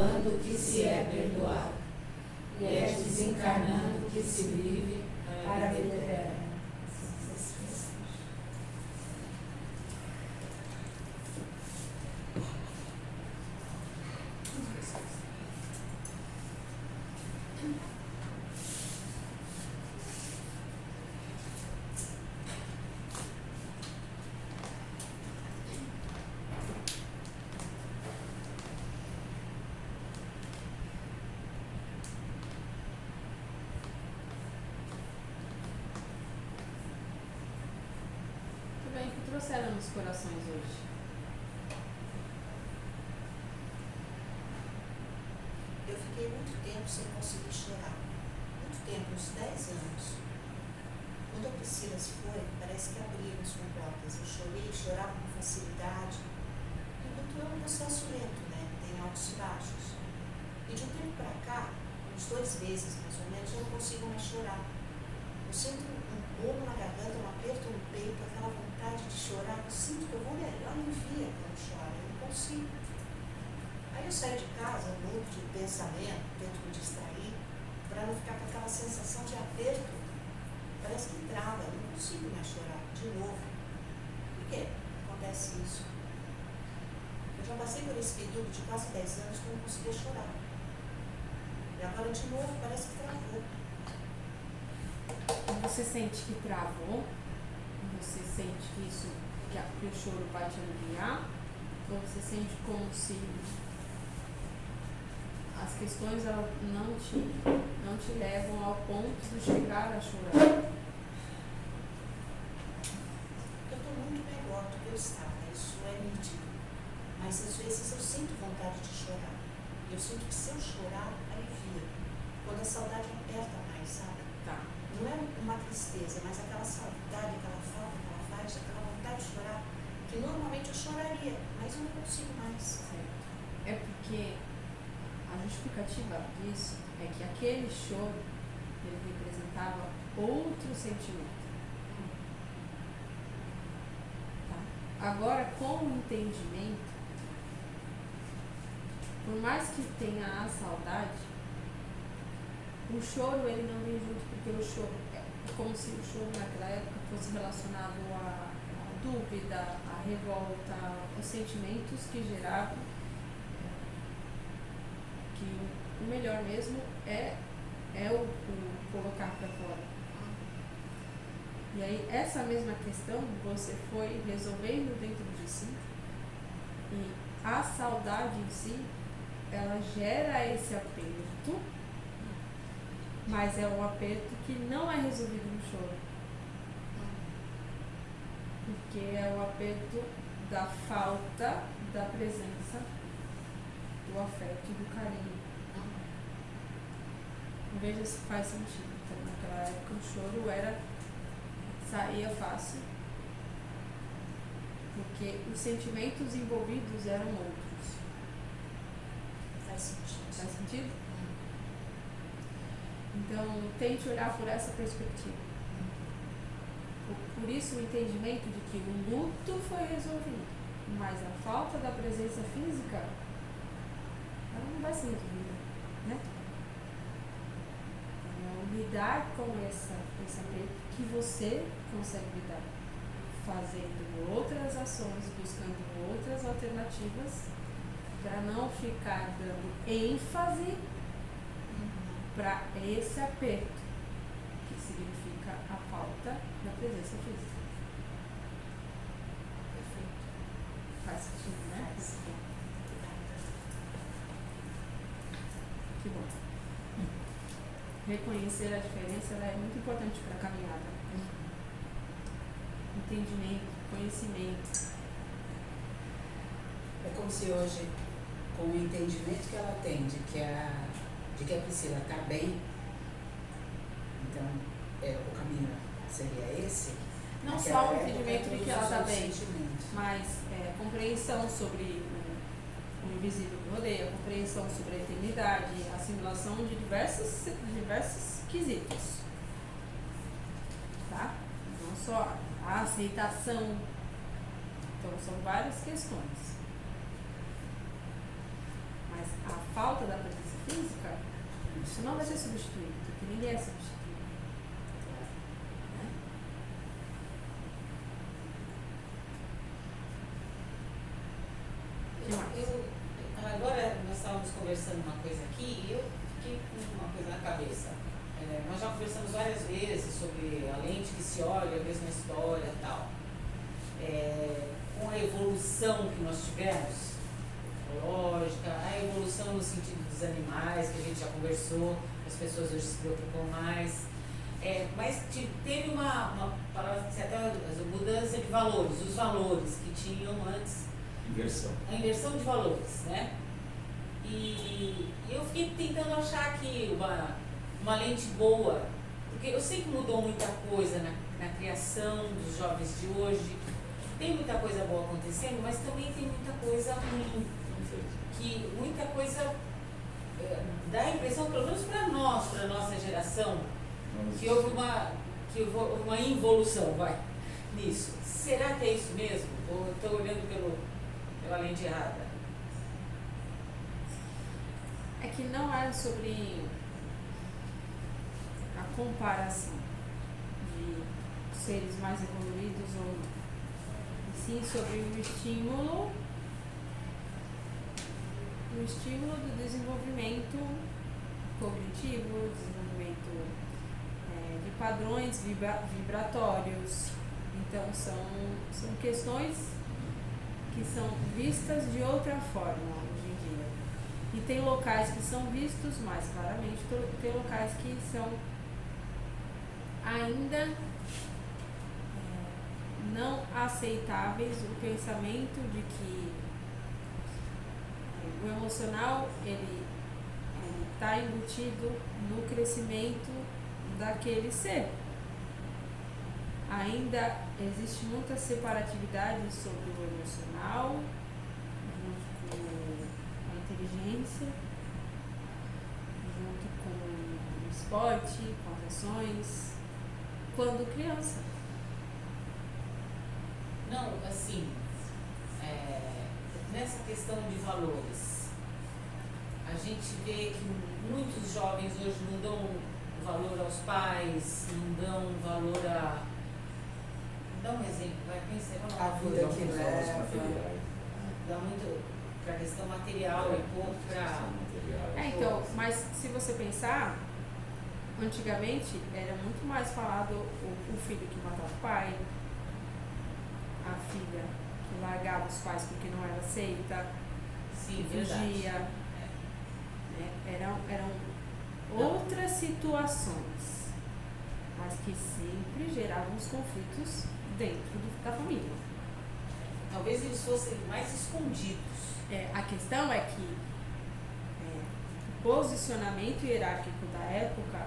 perdoando que se é perdoado, e é desencarnando que se vive para a vida eterna. Trouxeram nos corações hoje? Eu fiquei muito tempo sem conseguir chorar. Muito tempo, uns 10 anos. Quando a Priscila se foi, parece que abriram as comportas. Eu chorei, chorava com facilidade. E o luto é um processo lento, né? Tem altos e baixos. E de um tempo para cá, uns 2 meses mais ou menos, eu não consigo mais chorar. Eu sinto um bolo na garganta, um aperto no peito, aquela vontade de chorar. Eu sinto que eu vou melhor, alivia quando choro, eu não consigo. Aí eu saio de casa, mudo de pensamento, tento me distrair, para não ficar com aquela sensação de aperto. Parece que trava, eu não consigo mais chorar, de novo. Por que acontece isso? Eu já passei por esse período de quase 10 anos que eu não conseguia chorar. E agora, de novo, parece que travou. Você sente que travou? Você sente que isso, que o choro vai te aliviar? Ou você sente como se as questões elas não te levam ao ponto de chegar a chorar? Eu estou muito melhor do que eu estava, isso é nítido. Mas às vezes eu sinto vontade de chorar. E eu sinto que se eu chorar, alivia. Quando a saudade aperta mais, sabe? Tá. Não é uma tristeza, mas aquela saudade, aquela falta que ela faz, aquela vontade de chorar, que normalmente eu choraria, mas eu não consigo mais. Certo. É porque a justificativa disso é que aquele choro ele representava outro sentimento. Tá? Agora, com o entendimento, por mais que tenha a saudade, o choro ele não vem junto, porque o choro é como se o choro naquela época fosse relacionado à dúvida, à revolta, aos sentimentos que geravam, que o melhor mesmo é o colocar para fora. E aí essa mesma questão você foi resolvendo dentro de si, e a saudade em si, ela gera esse aperto, mas é um aperto que não é resolvido no choro. Porque é o aperto da falta da presença, do afeto e do carinho. Veja se faz sentido. Então, naquela época o choro saía fácil, porque os sentimentos envolvidos eram outros. Faz sentido. Faz sentido? Então, tente olhar por essa perspectiva. Por isso o entendimento de que o luto foi resolvido, mas a falta da presença física, ela não vai ser resolvida, né? Então, lidar com esse aperto que você consegue lidar, fazendo outras ações, buscando outras alternativas, para não ficar dando ênfase para esse aperto, que significa a falta da presença física. Perfeito. Faz sentido, né? Faz. Que bom. Reconhecer a diferença ela é muito importante para a caminhada. Entendimento, conhecimento. É como se hoje, com o entendimento que ela tem de que a Priscila está bem, então o caminho seria esse? Não Naquela só o época, entendimento de todos que ela os está outros bem, sentimentos. mas compreensão sobre o invisível que rodeia, compreensão sobre a eternidade, assimilação de diversos quesitos. Tá? Não só a aceitação. Então, são várias questões. Mas a falta da presença física, isso não vai ser substituído, porque ninguém é substituído. Né? Que mais? Agora nós estávamos conversando uma coisa aqui e eu fiquei com uma coisa na cabeça. Nós já conversamos várias vezes sobre a lente que se olha, a mesma história e tal. Com a evolução que nós tivemos, ecológica, a evolução no sentido dos animais, que a gente já conversou, as pessoas hoje se preocupam mais. Mas teve uma palavra, até a mudança de valores, os valores que tinham antes. Inversão. A inversão de valores, né? E eu fiquei tentando achar aqui uma lente boa, porque eu sei que mudou muita coisa na criação dos jovens de hoje, tem muita coisa boa acontecendo, mas também tem muita coisa ruim, que muita coisa dá a impressão, pelo menos para nós, para a nossa geração, que houve uma involução, nisso. Será que é isso mesmo? Ou estou olhando pela lente errada? É que não é sobre a comparação de seres mais evoluídos ou não. E sim sobre o estímulo do desenvolvimento cognitivo, desenvolvimento de padrões vibratórios. Então são questões que são vistas de outra forma hoje em dia. E tem locais que são vistos mais claramente, tem locais que são ainda não aceitáveis o pensamento de que o emocional ele está embutido no crescimento daquele ser. Ainda existe muita separatividade sobre o emocional, junto com a inteligência, junto com o esporte, com as ações, quando criança. Não, assim, nessa questão de valores, a gente vê que muitos jovens hoje não dão valor aos pais, não dão valor a... Dá um exemplo, pensa, A vida que leva. dá muito para a questão material e pouco para... Então, mas se você pensar, antigamente era muito mais falado o filho que matava o pai, a filha que largava os pais porque não era aceita, Sim, que fugia. Eram outras situações, mas que sempre geravam os conflitos dentro da família. Talvez eles fossem mais escondidos. A questão é que o posicionamento hierárquico da época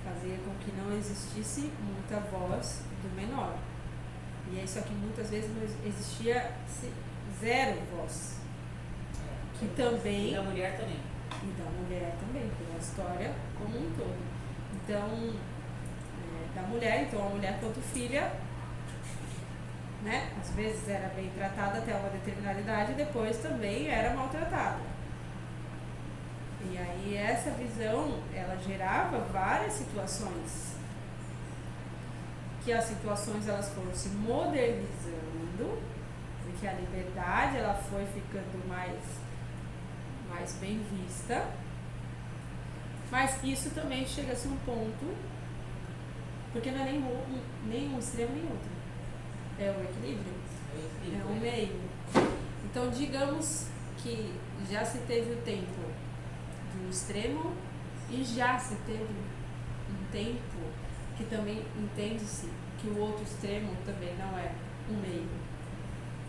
fazia com que não existisse muita voz do menor. E é isso aqui muitas vezes não existia zero voz. Que também... E da mulher também. E da mulher também, pela história como um todo. Então, da mulher, então a mulher quanto filha, né, às vezes era bem tratada até uma determinada idade, depois também era maltratada. E aí essa visão, ela gerava várias situações, que as situações elas foram se modernizando, porque a liberdade ela foi ficando mais bem vista, mas isso também chega a ser um ponto, porque não é nem um extremo nem outro, é o equilíbrio, é o meio. Então digamos que já se teve o tempo do extremo e já se teve um tempo que também entende-se que o outro extremo também não é um meio,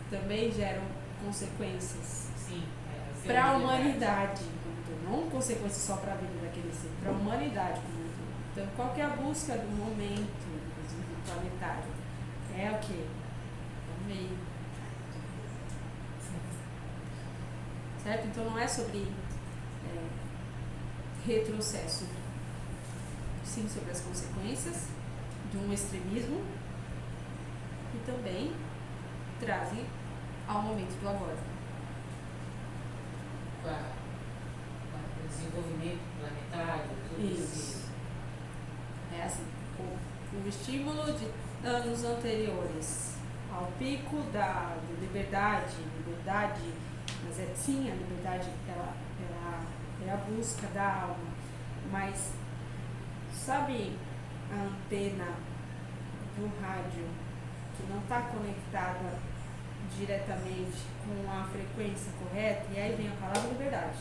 também geram consequências. Sim. Para a humanidade, não consequências só para a vida daquele ser, para a humanidade como um todo. Então, qual que é a busca do momento, inclusive planetário? É o quê? É o meio. Certo? Então, não é sobre retrocesso, sim sobre as consequências de um extremismo e também trazem ao momento do agora. Com a estímulo de anos anteriores ao pico da liberdade, mas sim, a liberdade ela é a busca da alma, mas sabe a antena do rádio que não está conectada diretamente com a frequência correta, e aí vem a palavra liberdade.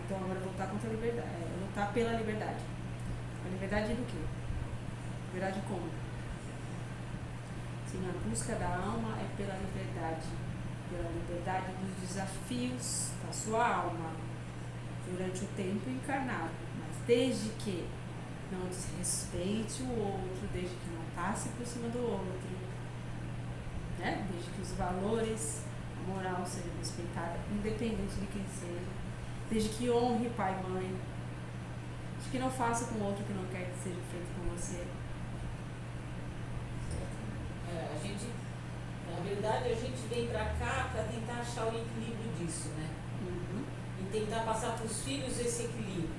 Então agora eu vou lutar contra a liberdade, lutar pela liberdade. A liberdade do quê? Liberdade como? Sim, a busca da alma é pela liberdade dos desafios da sua alma durante o tempo encarnado, mas desde que não desrespeite o outro, desde que não passe por cima do outro, né? Desde que os valores, a moral sejam respeitados, independente de quem seja, desde que honre pai e mãe, desde que não faça com o outro que não quer que seja feito com você. Na verdade, a gente vem pra cá para tentar achar o equilíbrio disso, né? Uhum. E tentar passar para os filhos esse equilíbrio,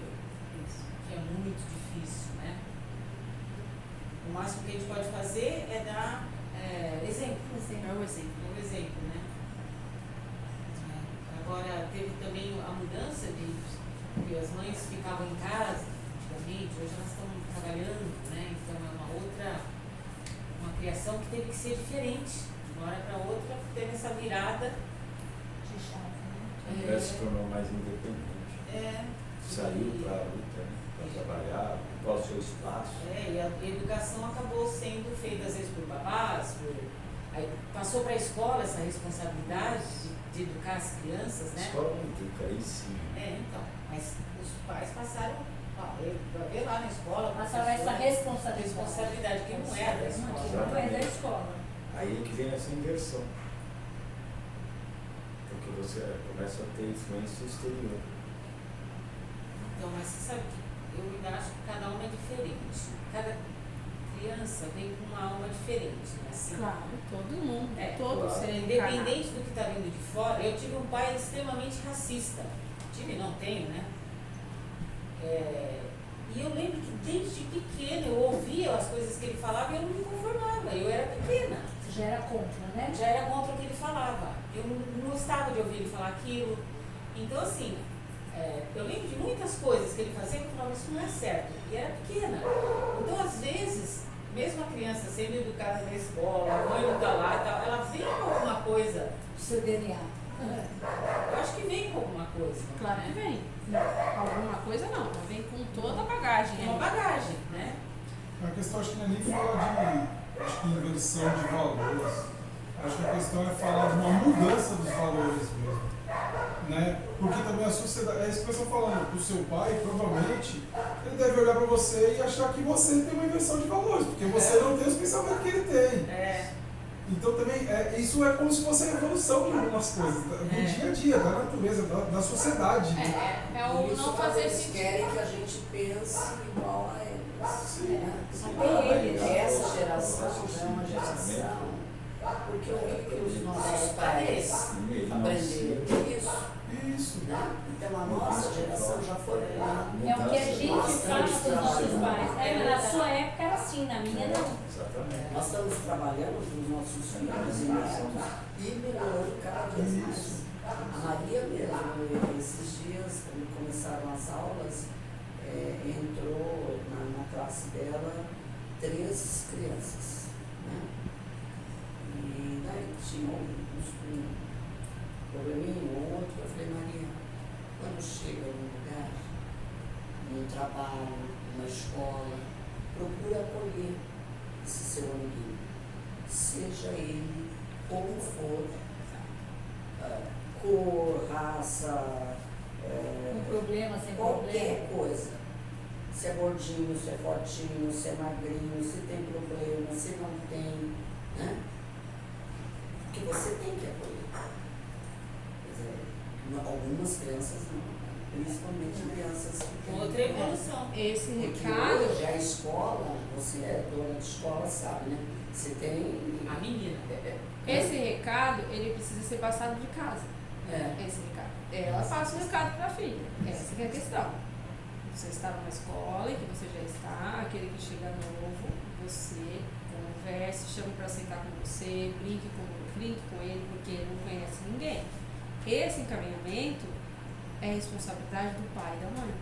Isso. que é muito difícil, né? O máximo que a gente pode fazer é dar exemplo. É o exemplo. É o exemplo, né? Agora, teve também a mudança de que as mães ficavam em casa, antigamente, hoje elas estão trabalhando, né? Então é uma criação que teve que ser diferente. De uma hora para outra, teve essa virada. De chave, A mulher se tornou mais independente. Saiu para a luta, né? Para trabalhar, para o seu espaço. E a educação acabou sendo feita às vezes por babás, aí passou para a escola essa responsabilidade de educar as crianças, né? A escola não educa, aí sim. Então, mas os pais passaram a ver lá na escola. Passaram essa responsabilidade. Que não é da escola. Não é da escola. Aí que vem essa inversão. Porque você começa a ter influência exterior. Então, mas você sabe que eu ainda acho que cada alma é diferente. Cada criança vem com uma alma diferente, né? Assim, Claro, todo mundo, todo claro. ser independente do que está vindo de fora. Eu tive um pai extremamente racista. Não tenho, né? E eu lembro que desde pequena eu ouvia as coisas que ele falava e eu não me conformava. Eu era pequena. Já era contra, né? Já era contra o que ele falava. Eu não gostava de ouvir ele falar aquilo. Então, assim, eu lembro de muitas coisas que ele fazia que eu falava, isso não é certo. E era pequena. Então, às vezes, mesmo a criança sendo educada na escola, a mãe não está lá e tal, ela vem com alguma coisa. O seu DNA. Eu acho que vem com alguma coisa. Claro que vem. Alguma coisa não, ela vem com toda a bagagem. Uma bagagem, né? A questão acho que não é nem falar de inversão de valores. Acho que a questão é falar de uma mudança dos valores mesmo. Né? Porque também a sociedade, é isso que eu estou falando, o seu pai, provavelmente, ele deve olhar para você e achar que você tem uma inversão de valores, porque você não tem os pensamentos que ele tem. Então também, isso é como se fosse a evolução de algumas coisas, do dia a dia, da natureza, da sociedade. É o não fazer eles sentido. querem que a gente pense igual a eles. Sim. Essa geração já é uma geração. Porque o que os nossos pais aprenderam? Isso. Né? Então a nossa geração já foi lá. É o que a gente fala dos nossos pais. Na sua época era assim, na minha não. Exatamente. Nós estamos trabalhando com os nossos filhos e netos e melhorando cada vez mais. A Maria mesmo, esses dias, quando começaram as aulas, entrou na classe dela 3 crianças. Né? E daí tinha um probleminha ou outro. Eu falei, Maria, quando chega num lugar, num trabalho, numa escola, procura acolher esse seu amiguinho. Seja ele como for, cor, raça, Um problema, sem qualquer problema. coisa. Se é gordinho, se é fortinho, se é magrinho, se tem problema, se não tem, né? Porque você tem que acolher. Quer dizer, algumas crianças não, principalmente crianças que têm. Outra evolução. Esse Porque recado, hoje a escola, você é dona de escola, sabe, né? Você tem. A menina. esse recado, ele precisa ser passado de casa. É. Esse recado. Ela passa o recado para a filha. Essa que é a questão. você está numa escola, em que você já está, aquele que chega novo, você converse, chame para sentar com você, brinque com ele, porque ele não conhece ninguém. Esse encaminhamento é responsabilidade do pai e da mãe,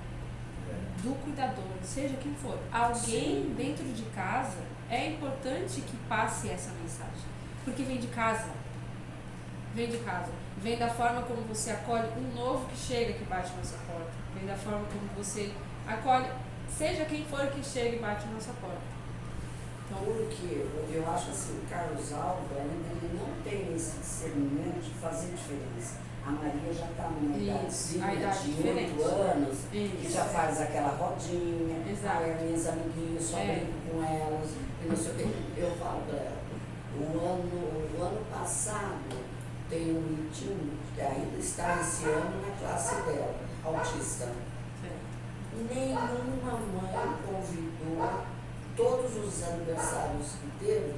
do cuidador, seja quem for. Alguém dentro de casa, é importante que passe essa mensagem, porque vem de casa. Vem da forma como você acolhe um novo que chega, que bate na sua porta. Vem da forma como você acolhe, seja quem for que chega e bate na sua porta. Então, porque eu acho assim, o Carlos Alva ainda ele não tem esse discernimento de fazer diferença. A Maria já está numa idade de 8 anos, que já faz aquela rodinha, aí as minhas amiguinhas só brinco com elas, e não sei o que. Eu falo para ela, o ano passado tem um menino que ainda está esse ano na classe dela, autista. Nenhuma mãe convidou, todos os aniversários que teve,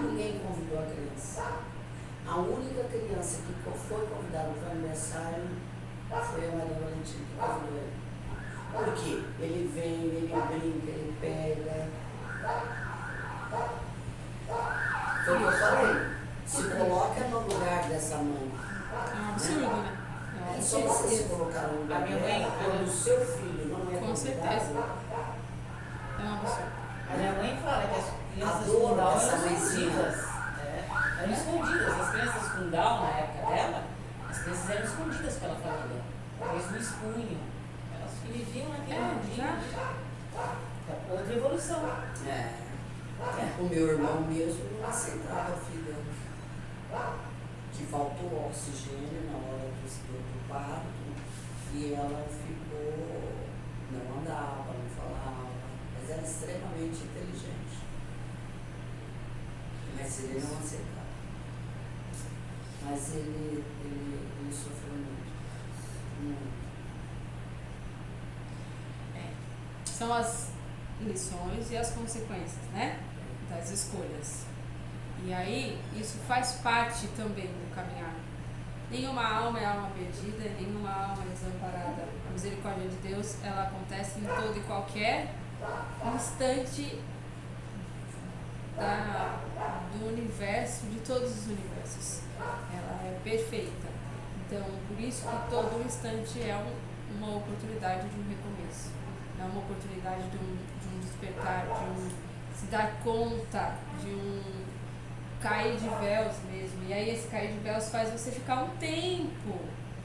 ninguém convidou a criança. A única criança que foi convidada para o aniversário foi a Maria Valentina que convidou ele. Por quê? Ele vem, ele brinca, ele pega. Foi o que eu falei. Se coloca no lugar dessa mãe. É um absurdo, né? É só você se colocar no lugar dela, quando o seu filho não é Com convidado. certeza. É um absurdo. A minha mãe fala que as crianças Adoro com Down essa eram escondidas. Eram escondidas. As crianças com Down, na época dela, as crianças eram escondidas pela família. Eles não expunham. Elas viviam naquele mundinho. Outra evolução. O meu irmão mesmo não aceitava a filha, que faltou oxigênio na hora do parto, e ela ficou, não andava, não falava, mas era extremamente inteligente. Mas ele não aceitava. Mas ele sofreu muito. São as lições e as consequências, né? Das escolhas. E aí, isso faz parte também do caminhar. Nenhuma alma é alma perdida, nenhuma alma é desamparada. A misericórdia de Deus, ela acontece em todo e qualquer instante do universo, de todos os universos. Ela é perfeita. Então, por isso que todo instante é uma oportunidade de um recomeço. É uma oportunidade de um despertar, de se dar conta, de um cair de véus mesmo. E aí esse cair de véus faz você ficar um tempo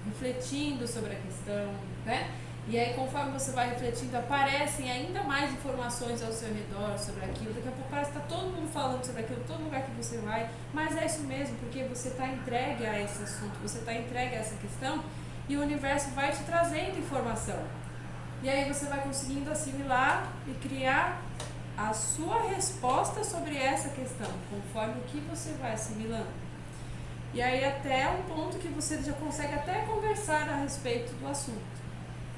refletindo sobre a questão, né? E aí conforme você vai refletindo, aparecem ainda mais informações ao seu redor sobre aquilo. Daqui a pouco parece que está todo mundo falando sobre aquilo, todo lugar que você vai. Mas é isso mesmo, porque você está entregue a esse assunto, você está entregue a essa questão e o universo vai te trazendo informação. E aí você vai conseguindo assimilar e criar a sua resposta sobre essa questão, conforme o que você vai assimilando. E aí até um ponto que você já consegue até conversar a respeito do assunto.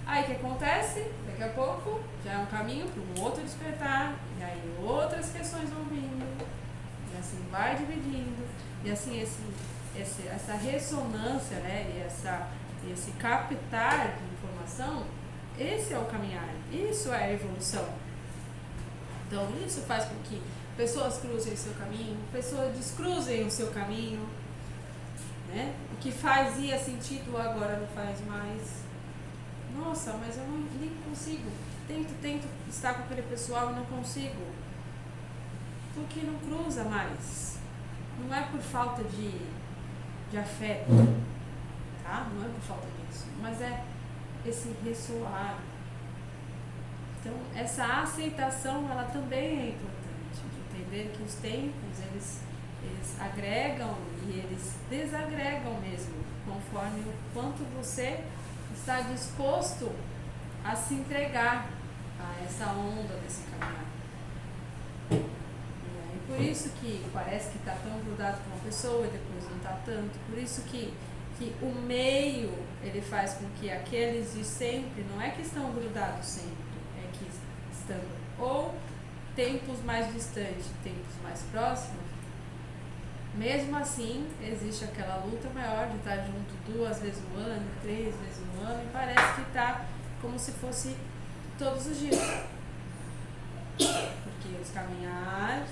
Aí o que acontece? Daqui a pouco já é um caminho para um outro despertar, e aí outras questões vão vindo, e assim vai dividindo, e assim essa ressonância, né, e esse captar de informação, esse é o caminhar, isso é a evolução. Então, isso faz com que pessoas cruzem o seu caminho, pessoas descruzem o seu caminho, né? O que fazia sentido agora não faz mais. Nossa, mas eu nem consigo. Tento estar com aquele pessoal e não consigo. Porque não cruza mais. Não é por falta de afeto, tá? Não é por falta disso. Mas é esse ressoar. Então, essa aceitação, ela também é importante, de entender que os tempos, eles agregam e eles desagregam mesmo, conforme o quanto você está disposto a se entregar a essa onda desse caminhar. E por isso que parece que está tão grudado com uma pessoa e depois não está tanto, por isso que o meio, ele faz com que aqueles de sempre, não é que estão grudados sempre, ou tempos mais distantes, tempos mais próximos, mesmo assim existe aquela luta maior de estar junto 2 vezes no ano, 3 vezes no ano, e parece que está como se fosse todos os dias. Porque os caminhares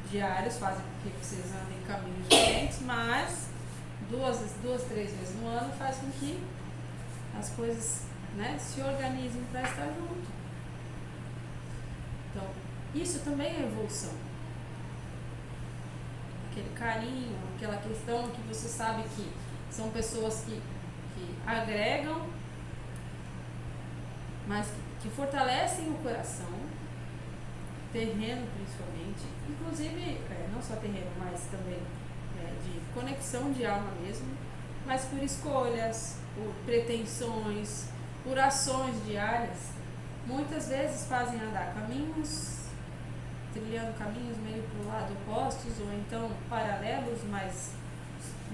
diários fazem com que vocês andem em caminhos diferentes, mas duas, 3 vezes no ano faz com que as coisas, né, se organizem para estar junto. Então, isso também é evolução. Aquele carinho, aquela questão que você sabe que são pessoas que agregam, mas que fortalecem o coração, terreno principalmente, inclusive, não só terreno, mas também de conexão de alma mesmo, mas por escolhas, por pretensões, por ações diárias, muitas vezes fazem andar caminhos, trilhando caminhos meio para o lado opostos, ou então paralelos, mas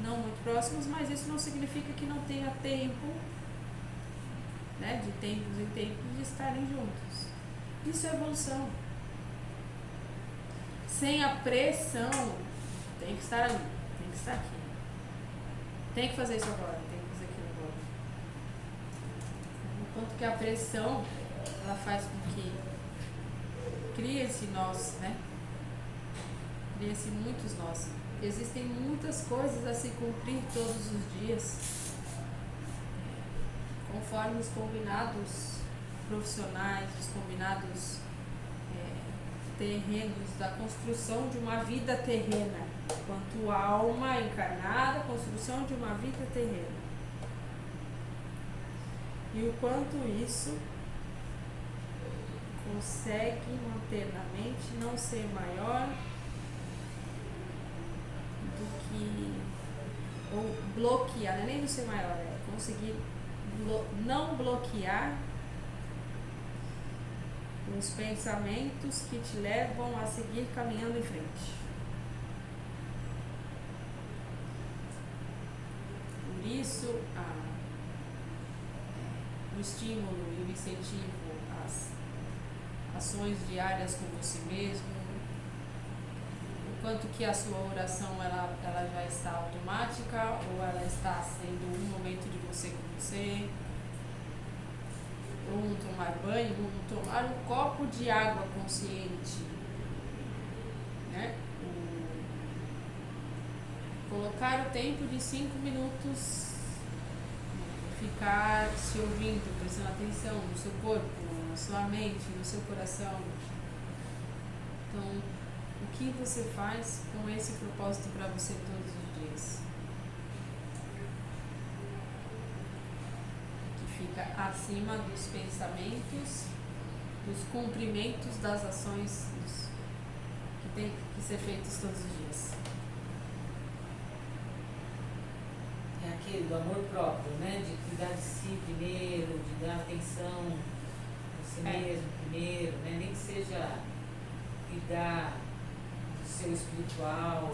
não muito próximos, mas isso não significa que não tenha tempo, né, de tempos em tempos, de estarem juntos. Isso é evolução. Sem a pressão, tem que estar ali, tem que estar aqui. Tem que fazer isso agora, tem que fazer aquilo agora. Enquanto que a pressão, ela faz com que cria-se nós, né? Cria-se muitos nós. Existem muitas coisas a se cumprir todos os dias, conforme os combinados profissionais, os combinados terrenos da construção de uma vida terrena, quanto alma encarnada, construção de uma vida terrena. E o quanto isso consegue manter na mente não ser maior do que, ou bloquear, não é nem não ser maior, é conseguir não bloquear os pensamentos que te levam a seguir caminhando em frente. Por isso, o estímulo e o incentivo às ações diárias com você mesmo, o quanto que a sua oração ela já está automática ou ela está sendo um momento de você com você, ou um tomar banho, um tomar um copo de água consciente, né? Colocar o tempo de 5 minutos, ficar se ouvindo, prestando atenção no seu corpo, na sua mente, no seu coração. Então, o que você faz com esse propósito para você todos os dias? Que fica acima dos pensamentos, dos cumprimentos das ações que tem que ser feitos todos os dias. É aquele do amor próprio, né? De cuidar de si primeiro, de dar atenção a si mesmo primeiro, né? Nem que seja cuidar do seu espiritual.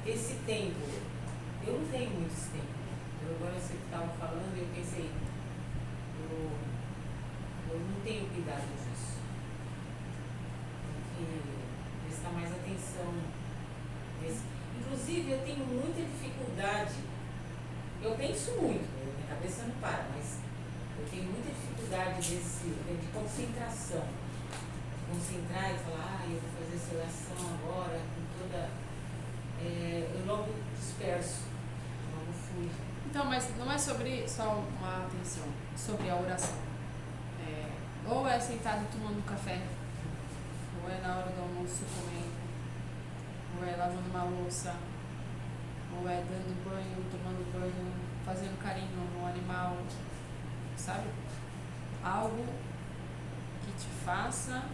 Esse tempo, eu não tenho muito esse tempo. Agora você estava falando e eu pensei, eu não tenho cuidado disso. Tem que prestar mais atenção. Inclusive, eu tenho muita dificuldade. Eu penso muito, minha cabeça não para, mas eu tenho muita dificuldade de concentração. Concentrar e falar, eu vou fazer essa oração agora, com toda. Eu logo disperso, logo fui. Então, mas não é sobre só uma atenção, sobre a oração. Ou é sentado tomando café, ou é na hora do almoço comendo, ou é lavando uma louça, ou é dando banho, tomando banho, fazendo carinho no animal, sabe? Algo que te faça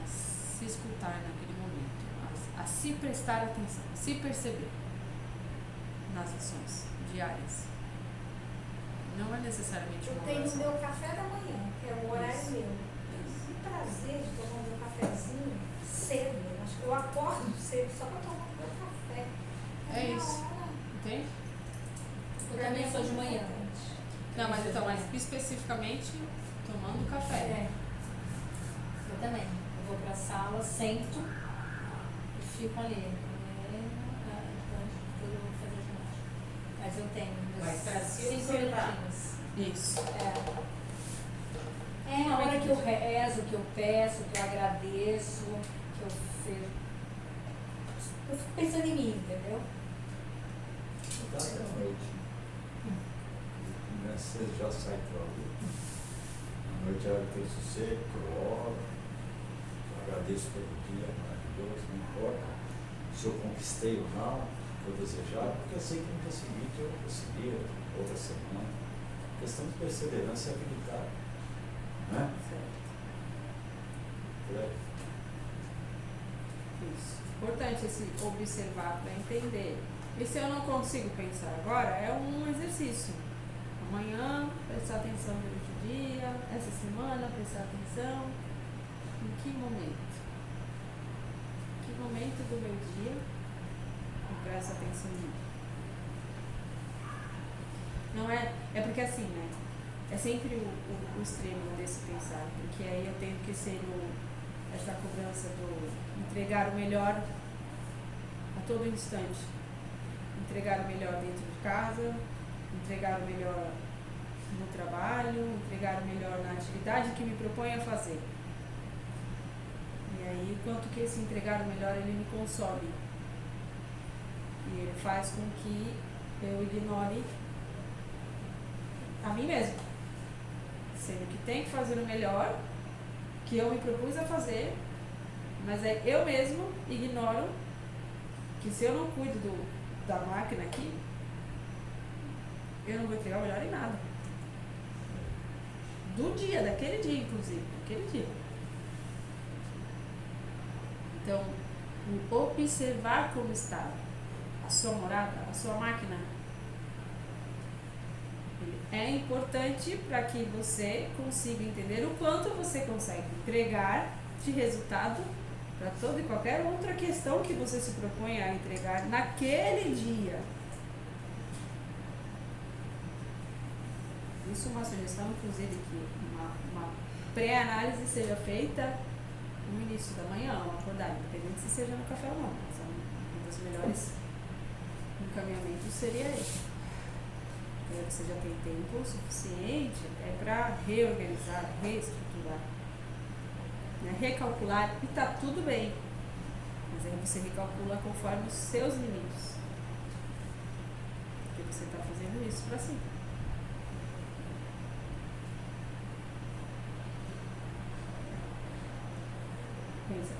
a se escutar naquele momento, a se prestar atenção, a se perceber nas ações diárias. Não é necessariamente Eu uma tenho o oração. meu café da manhã, que é o horário Isso. meu. Que prazer de tomar meu cafezinho cedo. Acho que eu acordo cedo só para tomar meu café. É isso. Entende? Eu também sou de manhã. Não, mas então, mas especificamente tomando café. Eu também. Eu vou pra sala, sento e fico ali. Mas eu tenho meus Mas pra se 5 observar. minutinhos. Isso. É, eu rezo, o que eu peço, o que eu agradeço, que eu seja. Eu fico pensando em mim, entendeu? Cada noite. Você já sai para a luta. A noite é hora que eu sossego, que eu oro. Eu agradeço pelo dia maravilhoso, não importa se eu conquistei ou não, o que eu desejava, porque eu sei que no dia seguinte eu vou conseguir, outra semana. A questão de perseverança e habilidade. Né? Certo. Por aí. Isso. Importante esse observar para entender. E se eu não consigo pensar agora, é um exercício. Amanhã, prestar atenção durante o dia, essa semana, prestar atenção. Em que momento? Em que momento do meu dia eu presto atenção nisso? Não é... É porque assim, né? É sempre o extremo desse pensar, porque aí eu tenho que ser essa cobrança do entregar o melhor a todo instante. Entregar o melhor dentro de casa, entregar o melhor no trabalho, entregar o melhor na atividade que me propõe a fazer. E aí, quanto que esse entregar o melhor, ele me consome. E ele faz com que eu ignore a mim mesmo. Sendo que tem que fazer o melhor, que eu me propus a fazer, mas é eu mesmo ignoro que se eu não cuido da máquina aqui, eu não vou entregar o melhor em nada. Do dia, daquele dia, inclusive. Daquele dia. Então, o observar como está a sua morada, a sua máquina, é importante para que você consiga entender o quanto você consegue entregar de resultado para toda e qualquer outra questão que você se propõe a entregar naquele dia. Isso é uma sugestão, inclusive, que uma pré-análise seja feita no início da manhã, ao acordar, independente se seja no café ou não. Mas um dos melhores encaminhamentos seria esse. Você já tem tempo suficiente para reorganizar, reestruturar, né? Recalcular, e está tudo bem. Mas aí você recalcula conforme os seus limites. Porque você está fazendo isso para si.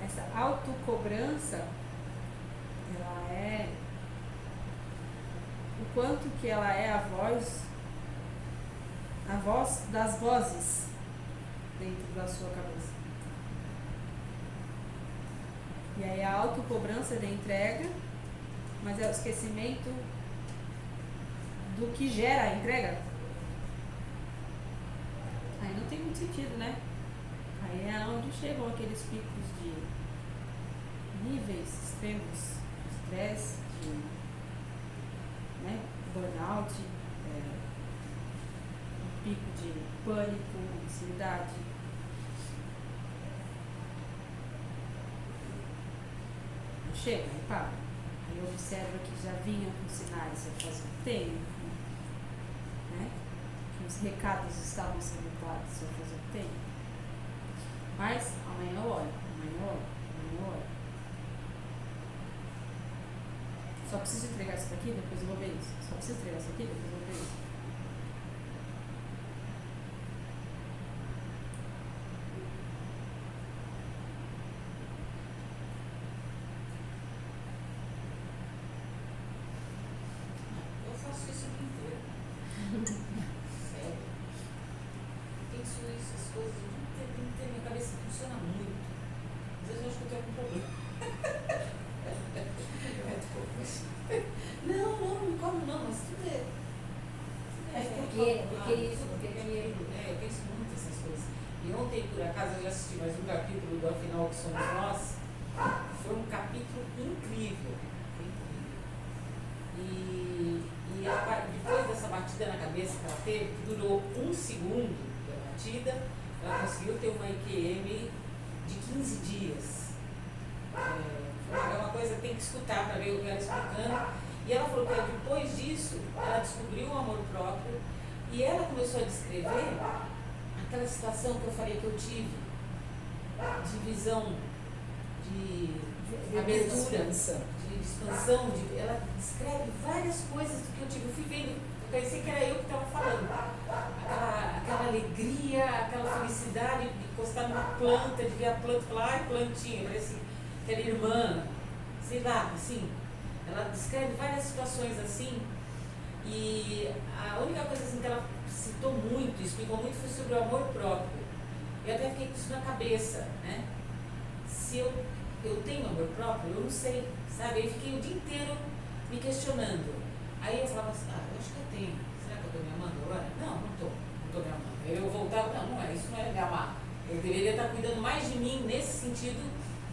Essa autocobrança, ela é o quanto que ela é a voz das vozes dentro da sua cabeça. E aí a autocobrança da entrega, mas é o esquecimento do que gera a entrega. Aí não tem muito sentido, né? Aí é onde chegam aqueles picos de níveis extremos de estresse, de burnout, um pico de pânico, ansiedade. Chega, aí para. Aí observa que já vinham com sinais já faz um tempo, né? Que os recados estavam sendo dados já faz um tempo. Mas amanhã eu olho, amanhã eu olho, amanhã eu olho. Só preciso entregar isso daqui, depois eu vou ver isso. Só preciso entregar isso aqui, depois eu vou ver isso. Eu faço isso o dia inteiro. Sério. Penso isso, as coisas o dia inteiro. Minha cabeça funciona muito. Às vezes eu acho que eu tenho algum problema. Não como não, mas tudo é. Eu penso muito nessas coisas. E ontem, por acaso, eu já assisti mais um capítulo do Afinal que Somos Nós. Foi um capítulo incrível. E depois dessa batida na cabeça que ela teve, que durou 1 segundo da batida, ela conseguiu ter uma IQM de 15 dias. É uma coisa que tem que escutar para ver o que ela explicando. E ela falou que depois disso, ela descobriu o amor próprio e ela começou a descrever aquela situação que eu falei que eu tive, de visão, de abertura, de expansão, ela descreve várias coisas do que eu tive. Eu fui vendo, eu pensei que era eu que estava falando. Aquela alegria, aquela felicidade de encostar numa planta, de ver a planta e falar, ai, plantinha, parece que era irmã, sei lá, assim. Ela descreve várias situações assim. E a única coisa assim, que ela citou muito, explicou muito, foi sobre o amor próprio. Eu até fiquei com isso na cabeça, né? Se eu tenho amor próprio, eu não sei, sabe? Eu fiquei o dia inteiro me questionando. Aí eu falava assim, eu acho que eu tenho. Será que eu estou me amando agora? Não estou me amando. Aí eu voltava, não é, isso não é me amar. Eu deveria estar cuidando mais de mim nesse sentido.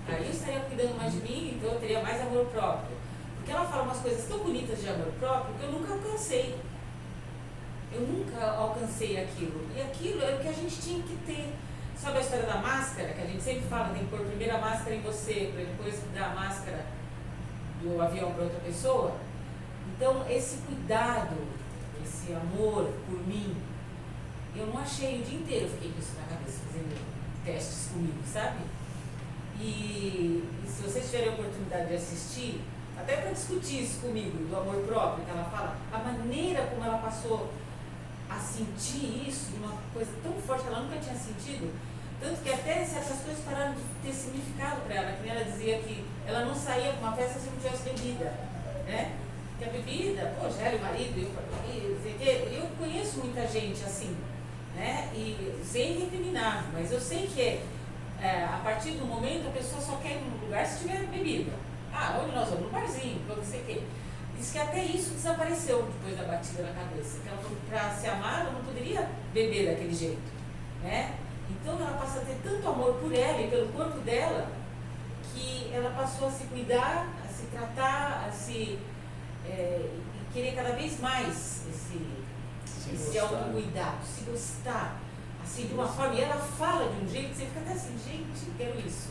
Aí eu estaria cuidando mais de mim, então eu teria mais amor próprio. Porque ela fala umas coisas tão bonitas de amor próprio que eu nunca alcancei. Eu nunca alcancei aquilo. E aquilo é o que a gente tinha que ter. Sabe a história da máscara? Que a gente sempre fala, tem que pôr primeiro a máscara em você, para depois dar a máscara do avião para outra pessoa. Então, esse cuidado, esse amor por mim, eu não achei o dia inteiro. Eu fiquei com isso na cabeça, fazendo testes comigo, sabe? E se vocês tiverem a oportunidade de assistir, até para discutir isso comigo, do amor próprio, que ela fala, a maneira como ela passou a sentir isso, uma coisa tão forte que ela nunca tinha sentido, tanto que até certas coisas pararam de ter significado para ela, que nem ela dizia que ela não saía para uma festa se não tivesse bebida, né? Que a bebida, já era o marido, eu conheço muita gente assim, né? E sem recriminar, mas eu sei que a partir do momento a pessoa só quer ir num lugar se tiver bebida. Onde nós vamos? No barzinho, não sei o quê. Diz que até isso desapareceu depois da batida na cabeça. Que ela falou que para se amar ela não poderia beber daquele jeito, né? Então ela passa a ter tanto amor por ela e pelo corpo dela que ela passou a se cuidar, a se tratar, a se e querer cada vez mais esse autocuidado, se gostar, assim, de uma forma. E ela fala de um jeito que você fica até assim, gente, quero isso.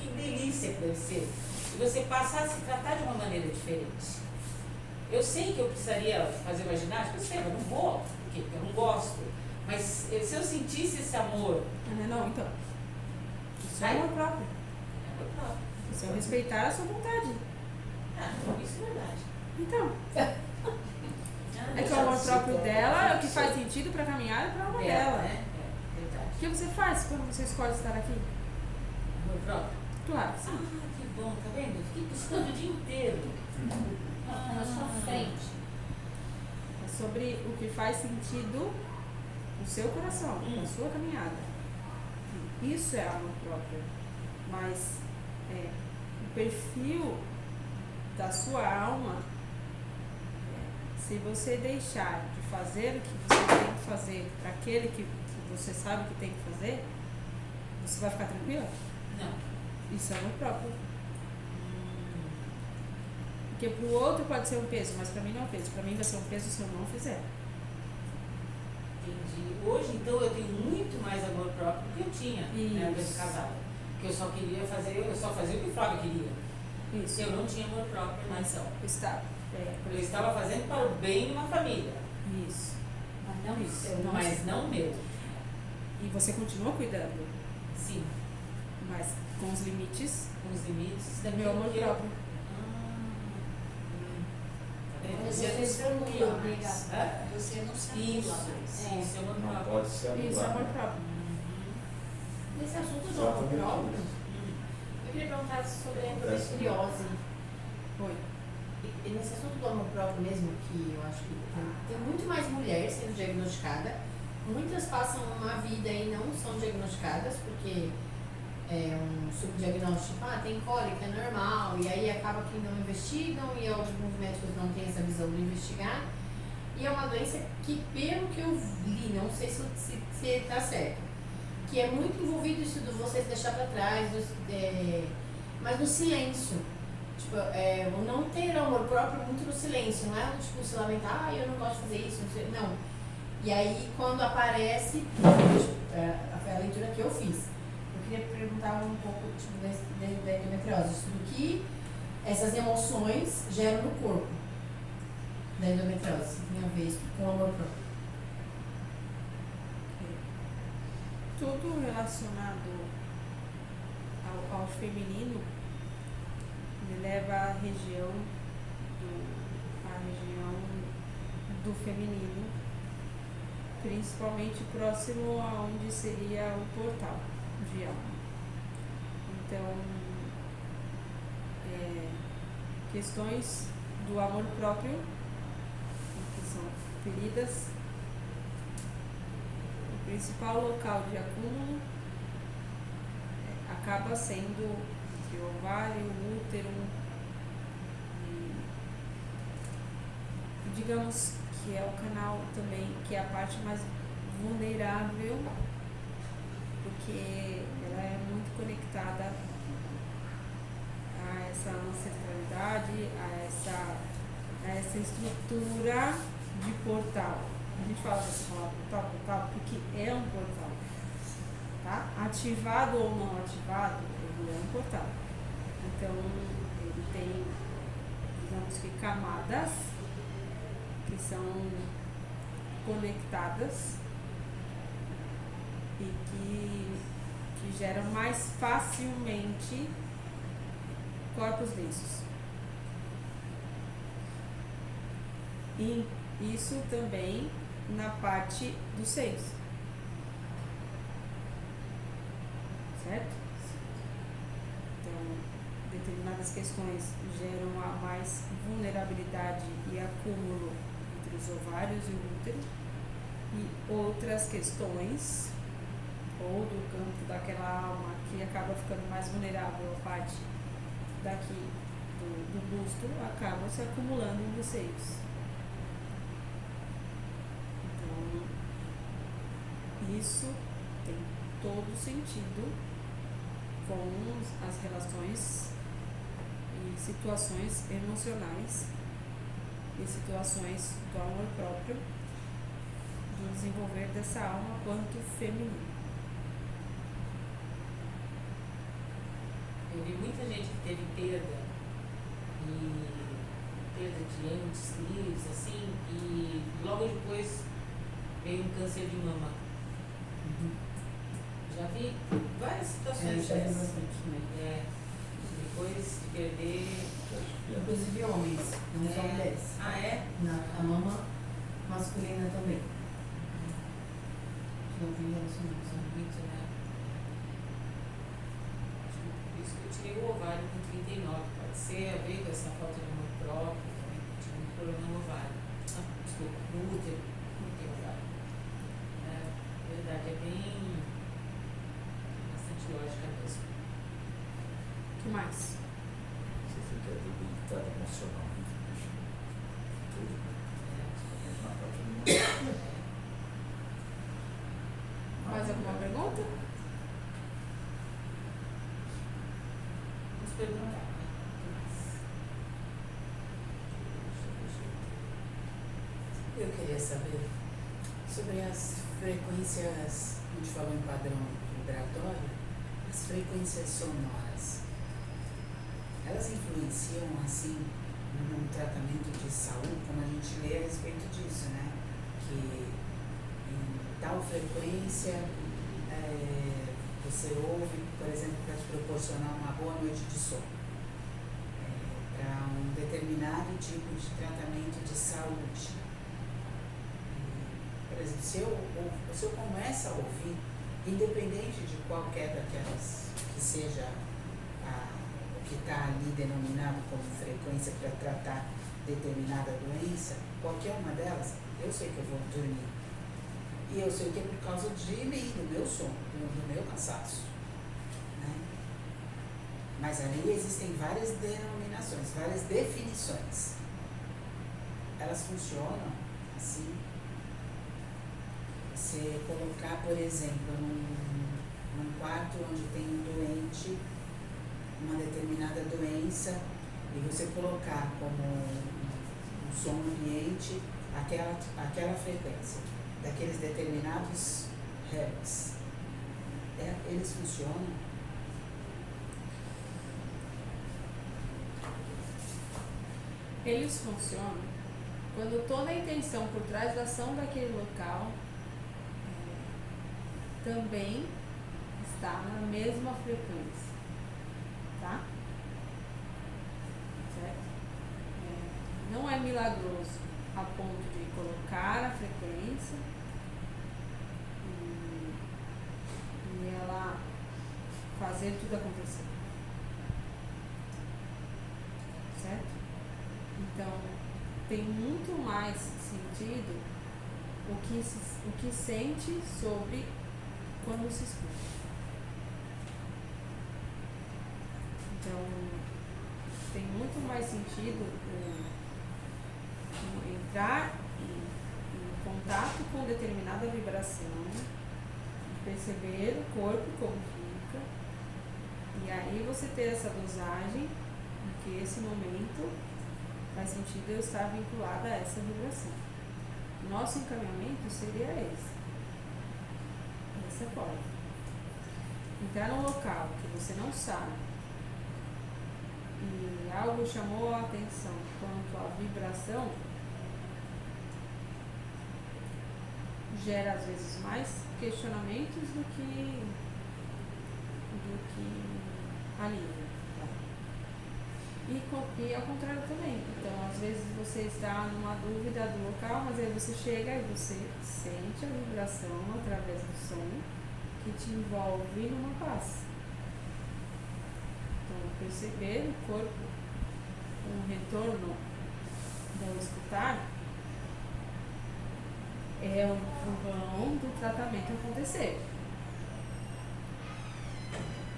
Que delícia que deve ser. E você passar a se tratar de uma maneira diferente. Eu sei que eu precisaria fazer uma ginástica, eu sei, mas não vou, por quê? Porque eu não gosto. Mas se eu sentisse esse amor... Não, então. Isso é amor próprio. É amor próprio. Isso é respeitar a sua vontade. Isso é verdade. Então. É que o amor próprio dela é o que faz sentido para caminhar e para a alma dela. Né? É verdade. O que você faz quando você escolhe estar aqui? Amor próprio? Claro, sim. Que bom, tá vendo? Eu fiquei buscando o dia inteiro. Na sua frente. É sobre o que faz sentido no seu coração, na sua caminhada. Isso é amor próprio. Mas o perfil da sua alma, se você deixar de fazer o que você tem que fazer para aquele que você sabe que tem que fazer, você vai ficar tranquila? Não. Isso é amor próprio. Porque para o outro pode ser um peso, mas para mim não é um peso. Para mim vai ser um peso se eu não fizer. Entendi. Hoje, então, eu tenho muito mais amor próprio do que eu tinha na época de casada. Porque eu só queria fazer, eu só fazia o que o Flávio queria. Isso. Eu não tinha amor próprio na ação. Está. Eu estava fazendo para o bem de uma família. Isso. Mas não Isso. seu. Mas não meu. E você continua cuidando, Sim. mas com os limites Com os limites do meu amor que eu- próprio. Mas Você você não não se me anula obriga. mais. Você não se anula Isso, mais. isso é amor Não próprio. pode ser Isso é anulado. amor próprio. Nesse assunto do amor Exatamente próprio, isso. eu queria perguntar sobre a Acontece endometriose. Oi. E nesse assunto do amor próprio mesmo, que eu acho que tem muito mais mulheres sendo diagnosticada, muitas passam uma vida e não são diagnosticadas, porque é um subdiagnóstico, tem cólica, é normal, e aí acaba que não investigam, e alguns médicos não têm essa visão de investigar, e é uma doença que, pelo que eu li, não sei se está certo, que é muito envolvido isso de você se deixar para trás, mas no silêncio. Tipo, o não ter amor próprio muito no silêncio, não é tipo se lamentar, eu não gosto de fazer isso, não sei, não. E aí quando aparece, foi a leitura que eu fiz. Eu queria perguntar um pouco tipo, da endometriose, do que essas emoções geram no corpo da endometriose, se tem a ver com o amor próprio. tudo relacionado ao feminino me leva à região do feminino, principalmente próximo a onde seria o portal de alma. Então, questões do amor próprio, que são feridas. O principal local de acúmulo acaba sendo entre o ovário, o útero, e digamos que é o canal também, que é a parte mais vulnerável, porque ela é muito conectada a essa ancestralidade, a essa estrutura de portal. A gente fala dessa palavra portal, porque é um portal, tá? Ativado ou não ativado, ele é um portal. Então, ele tem, digamos que, camadas que são conectadas e que geram mais facilmente corpos densos. E isso também na parte dos seios, certo? Então, determinadas questões geram a mais vulnerabilidade e acúmulo entre os ovários e o útero, e outras questões, ou do campo daquela alma que acaba ficando mais vulnerável, a parte daqui do busto, acaba se acumulando nos seios. Então, isso tem todo sentido com as relações e situações emocionais e situações do amor próprio, do desenvolver dessa alma quanto feminino. Eu vi muita gente que teve perda de entes queridos, assim, e logo depois veio um câncer de mama. Já vi várias situações já vi dessas. bastante também. Depois de perder. Inclusive homens, não só mulheres. Ah, é? A mama masculina também. Não vi relacionamentos. Muito, né? Por isso que eu tirei o ovário com 39. Pode ser a ver com essa falta de amor próprio, também tive um problema no ovário. Desculpa, no útero, não tem ovário. Verdade, é bem bastante lógica mesmo. O que mais? Você fica debilitado emocionalmente, tudo, principalmente na parte do Mais alguma pergunta? Vamos perguntar. Eu queria saber sobre as frequências, a gente falou em padrão vibratório, as frequências sonoras. Elas influenciam, assim, num tratamento de saúde, como a gente lê a respeito disso, né? Que em tal frequência você ouve, por exemplo, para te proporcionar uma boa noite de sono. Para um determinado tipo de tratamento de saúde. Por exemplo, se eu começo a ouvir, independente de qualquer daquelas que seja o que está ali denominado como frequência para tratar determinada doença, qualquer uma delas, eu sei que eu vou dormir. E eu sei que é por causa de mim, do meu sono, do meu cansaço. Né? Mas ali existem várias denominações, várias definições. Elas funcionam assim. Você colocar, por exemplo, num quarto onde tem um doente, uma determinada doença, e você colocar como um som ambiente aquela frequência, daqueles determinados hertz. Eles funcionam? Eles funcionam quando toda a intenção por trás da ação daquele local também está na mesma frequência, tá? Certo? Não é milagroso a ponto de colocar a frequência e ela fazer tudo acontecer. Certo? Então, tem muito mais sentido o que sente sobre quando se escuta. Então, tem muito mais sentido entrar em contato com determinada vibração, perceber o corpo como fica, e aí você ter essa dosagem, em que esse momento faz sentido eu estar vinculada a essa vibração. Nosso encaminhamento seria esse. Dessa forma. Entrar num local que você não sabe e algo chamou a atenção quanto à vibração, gera às vezes mais questionamentos do que alívio. E ao contrário também. Então, às vezes você está numa dúvida do local, mas aí você chega e você sente a vibração através do som que te envolve numa paz. Então, perceber o corpo, um retorno do escutar, é o vão do tratamento acontecer.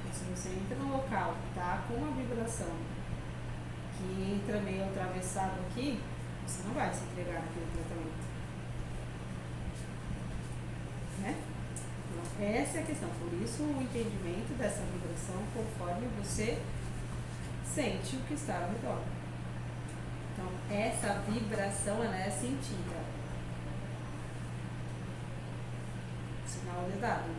E se você entra no local, tá com uma vibração que entra meio atravessado aqui, você não vai se entregar naquele tratamento. Né? Então, essa é a questão. Por isso, o entendimento dessa vibração conforme você sente o que está ao redor. Então, essa vibração, ela é sentida. Sinal de dado.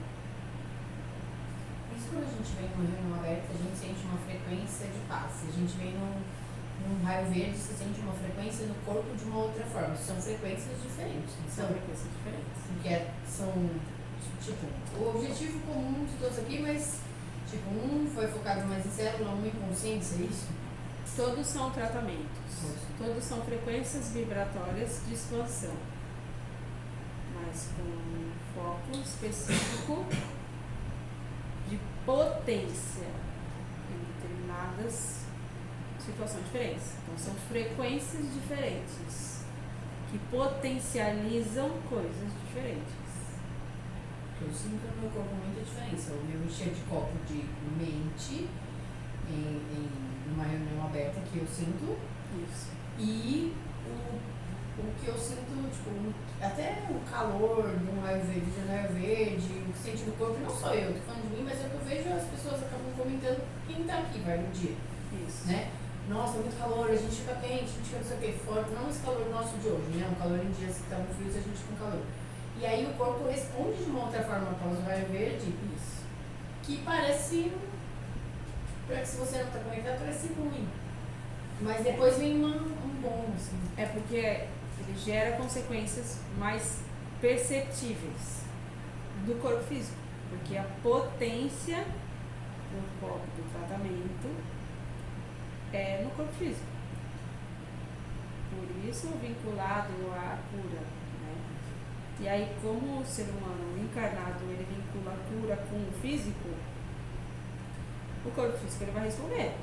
Isso quando a gente vem numa reunião aberta, a gente sente uma frequência de paz. Se a gente vem num raio verde, você sente uma frequência no corpo de uma outra forma. São frequências diferentes. São frequências diferentes. Porque são, tipo, o objetivo comum de todos aqui, mas, tipo, um foi focado mais em célula, um em consciência, é isso? Todos são tratamentos. Todos são frequências vibratórias de expansão. Mas com um foco específico de potência em determinadas situações diferentes. Então, são frequências diferentes que potencializam coisas diferentes. Eu sinto no meu corpo muita diferença. O meu encher de copo de mente numa reunião aberta que eu sinto. Isso. E o que eu sinto, tipo, até o calor de um raio verde, o que sente no corpo, não sou eu, tô falando de mim, mas é o que eu vejo, as pessoas acabam comentando quem tá aqui, vai no dia. Isso. Né? Nossa, muito calor, a gente fica quente, a gente fica não sei o que, fora, não esse calor nosso de hoje, né? Um calor em dias que estavam frios, a gente com calor. E aí o corpo responde de uma outra forma após o raio verde, Isso. que parece, se você não tá conectado, parece ruim. Mas depois vem um bom, assim. É porque ele gera consequências mais perceptíveis do corpo físico. Porque a potência do foco do tratamento é no corpo físico. Por isso, vinculado à cura. Né? E aí, como o ser humano encarnado ele vincula a cura com o físico, o corpo físico ele vai responder.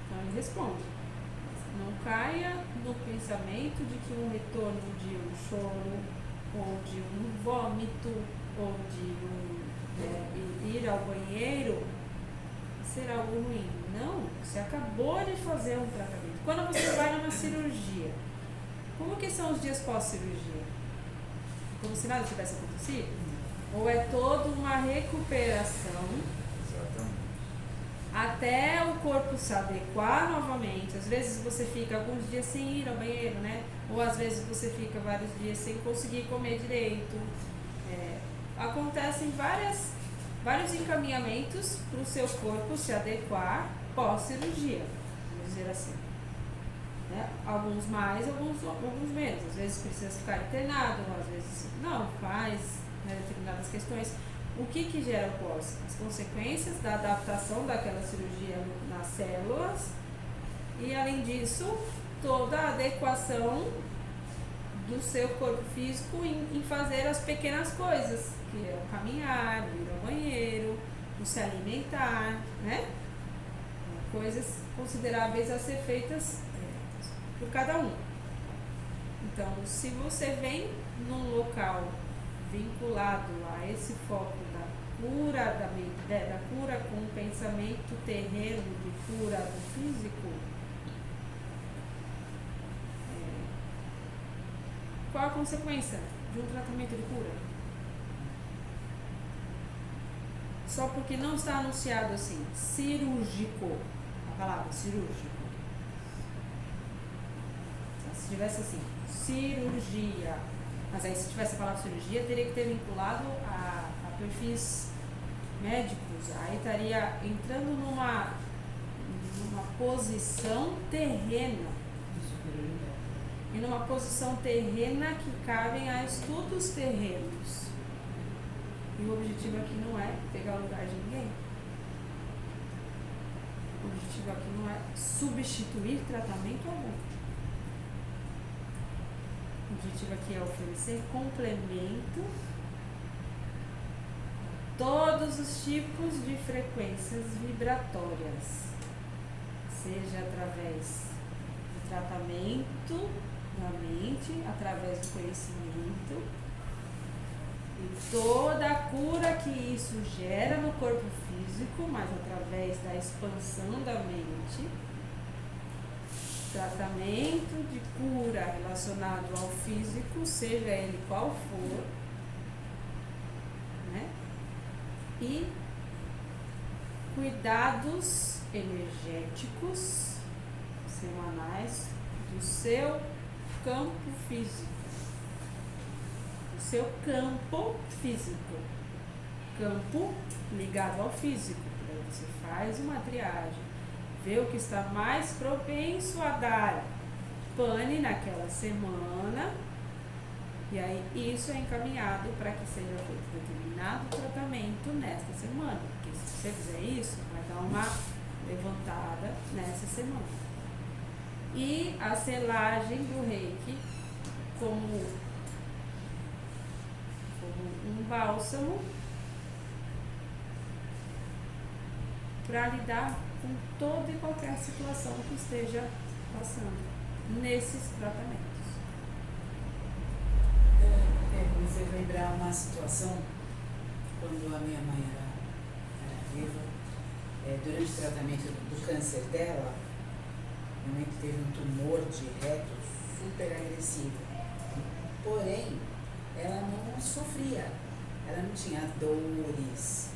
Então, ele responde. Não caia no pensamento de que um retorno de um choro, ou de um vômito, ou de ir ao banheiro ser algo ruim. Não, você acabou de fazer um tratamento. Quando você vai numa cirurgia, como que são os dias pós-cirurgia? Como se nada tivesse acontecido? Ou é toda uma recuperação até o corpo se adequar novamente? Às vezes você fica alguns dias sem ir ao banheiro, né? Ou às vezes você fica vários dias sem conseguir comer direito. Acontecem vários encaminhamentos para o seu corpo se adequar pós-cirurgia, vamos dizer assim. né? Alguns mais, alguns menos. Às vezes precisa ficar internado, às vezes não, faz, né, determinadas questões. O que gera o pós? As consequências da adaptação daquela cirurgia nas células e, além disso, toda a adequação do seu corpo físico em fazer as pequenas coisas, que é o caminhar, ir ao banheiro, o se alimentar, né? Coisas consideráveis a ser feitas por cada um. Então, se você vem num local vinculado a esse foco da cura com o pensamento terreno de cura do físico, qual a consequência de um tratamento de cura? Só porque não está anunciado assim, cirúrgico, a palavra cirúrgico. Se tivesse assim, cirurgia, mas aí se tivesse a palavra cirurgia, teria que ter vinculado a perfis médicos, aí estaria entrando numa posição terrena. E numa posição terrena que cabem a estudos terrenos. E o objetivo aqui não é pegar o lugar de ninguém. O objetivo aqui não é substituir tratamento algum. O objetivo aqui é oferecer complemento a todos os tipos de frequências vibratórias, seja através do tratamento da mente, através do conhecimento e toda a cura que isso gera no corpo físico, mas através da expansão da mente, tratamento de cura relacionado ao físico, seja ele qual for, né? E cuidados energéticos semanais do seu campo físico, do seu campo físico, campo ligado ao físico. Daí você faz uma triagem, vê o que está mais propenso a dar pane naquela semana, e aí isso é encaminhado para que seja feito determinado tratamento nesta semana, porque se você fizer isso, vai dar uma levantada nessa semana. E a selagem do Reiki como um bálsamo para lidar com toda e qualquer situação que esteja passando nesses tratamentos. Comecei a lembrar uma situação quando a minha mãe era viva, durante o tratamento do câncer dela. Minha mãe teve um tumor de reto super agressivo. Porém, ela não sofria, ela não tinha dores,